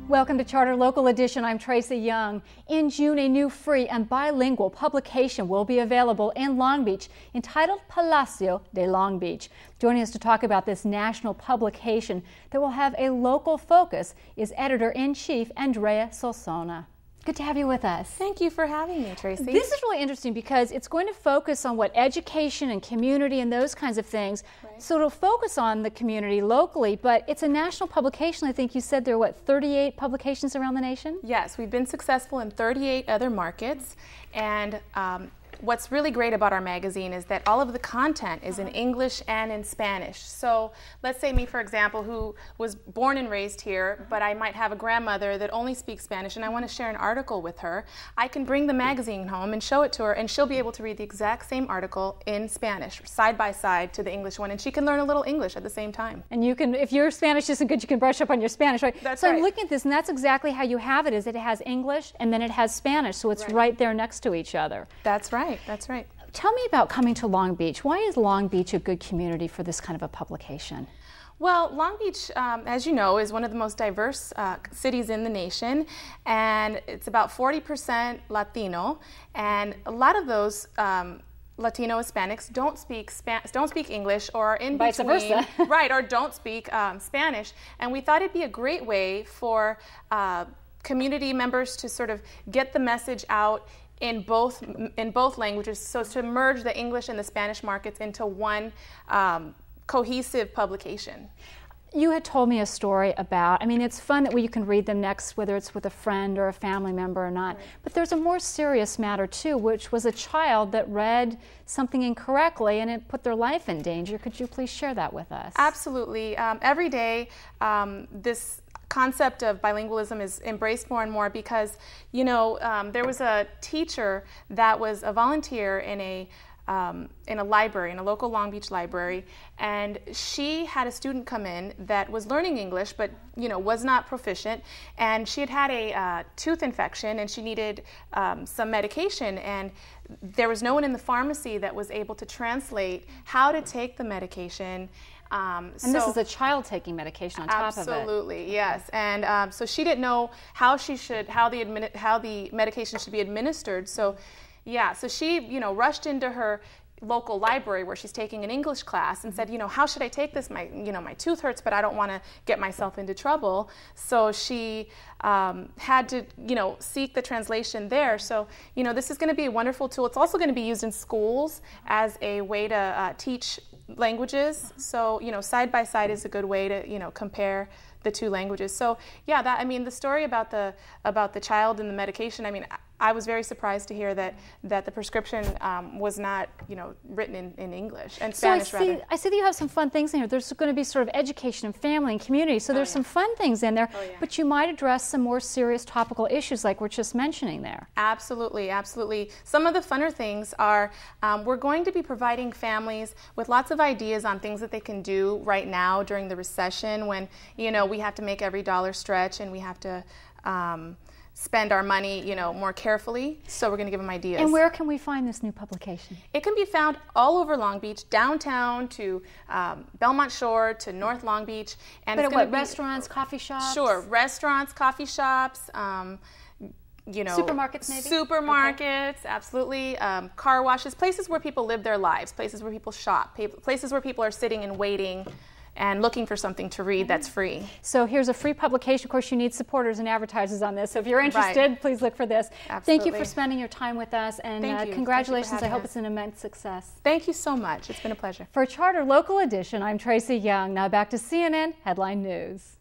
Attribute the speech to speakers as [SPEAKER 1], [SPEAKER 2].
[SPEAKER 1] Welcome to Charter Local Edition. I'm Tracy Young. In June, a new free and bilingual publication will be available in Long Beach entitled Palacio de Long Beach. Joining us to talk about this national publication that will have a local focus is Editor-in-Chief Andrea Solsona. Good to have you with us.
[SPEAKER 2] Thank you for having me, Tracy.
[SPEAKER 1] This is really interesting because it's going to focus on what education and community and those kinds of things. Right. So it'll focus on the community locally, but it's a national publication. I think you said there are, what, 38 publications around the nation?
[SPEAKER 2] Yes, we've been successful in 38 other markets, and what's really great about our magazine is that all of the content is in English and in Spanish. So let's say me, for example, who was born and raised here, but I might have a grandmother that only speaks Spanish and I want to share an article with her. I can bring the magazine home and show it to her, and she'll be able to read the exact same article in Spanish, side by side to the English one, and she can learn a little English at the same time.
[SPEAKER 1] And you can, if your Spanish isn't good, you can brush up on your Spanish, right?
[SPEAKER 2] That's
[SPEAKER 1] so
[SPEAKER 2] right.
[SPEAKER 1] I'm looking at this, and that's exactly how you have it, is it has English and then it has Spanish, so it's right there next to each other.
[SPEAKER 2] That's right. That's right.
[SPEAKER 1] Tell me about coming to Long Beach. Why is Long Beach a good community for this kind of a publication?
[SPEAKER 2] Well, Long Beach, as you know, is one of the most diverse cities in the nation, and it's about 40% Latino, and a lot of those Latino Hispanics don't speak English, or are in
[SPEAKER 1] Vice
[SPEAKER 2] between,
[SPEAKER 1] versa.
[SPEAKER 2] right, or don't speak Spanish. And we thought it'd be a great way for community members to sort of get the message out in both languages, so to merge the English and the Spanish markets into one cohesive publication.
[SPEAKER 1] You had told me a story about, I mean, it's fun that you can read them next, whether it's with a friend or a family member or not, but there's a more serious matter too, which was a child that read something incorrectly and it put their life in danger. Could you please share that with us?
[SPEAKER 2] Absolutely. Every day, this concept of bilingualism is embraced more and more because, you know, there was a teacher that was a volunteer in a library, in a local Long Beach library, and she had a student come in that was learning English but, you know, was not proficient, and she had had a tooth infection and she needed some medication, and there was no one in the pharmacy that was able to translate how to take the medication.
[SPEAKER 1] And this is a child taking medication on top of it.
[SPEAKER 2] Absolutely, yes. And so she didn't know how the medication should be administered. So, yeah, so she, you know, rushed into her local library where she's taking an English class and said, you know, how should I take this? My tooth hurts, but I don't want to get myself into trouble. So she had to, you know, seek the translation there. So, you know, this is going to be a wonderful tool. It's also going to be used in schools as a way to teach languages. So, you know, side by side is a good way to, you know, compare the two languages. So, yeah, that, I mean, the story about the child and the medication, I mean, I was very surprised to hear that the prescription was not, you know, written in English and Spanish, rather.
[SPEAKER 1] I see that you have some fun things in here. There's going to be sort of education and family and community, so there's some fun things in there, but you might address some more serious topical issues like we're just mentioning there.
[SPEAKER 2] Absolutely, absolutely. Some of the funner things are we're going to be providing families with lots of ideas on things that they can do right now during the recession when, you know, we have to make every dollar stretch and we have to spend our money, you know, more carefully. So we're going to give them ideas.
[SPEAKER 1] And where can we find this new publication?
[SPEAKER 2] It can be found all over Long Beach, downtown to Belmont Shore to North Long Beach. And
[SPEAKER 1] but
[SPEAKER 2] it's
[SPEAKER 1] what, restaurants, coffee shops?
[SPEAKER 2] Sure, restaurants, coffee shops, you know,
[SPEAKER 1] supermarkets maybe?
[SPEAKER 2] Supermarkets, absolutely. Car washes, places where people live their lives, places where people shop, places where people are sitting and waiting and looking for something to read that's free.
[SPEAKER 1] So here's a free publication. Of course, you need supporters and advertisers on this. So if you're interested, please look for this.
[SPEAKER 2] Absolutely.
[SPEAKER 1] Thank you for spending your time with us, and congratulations. I hope it's an immense success.
[SPEAKER 2] Thank you so much. It's been a pleasure.
[SPEAKER 1] For Charter Local Edition, I'm Tracy Young. Now back to CNN Headline News.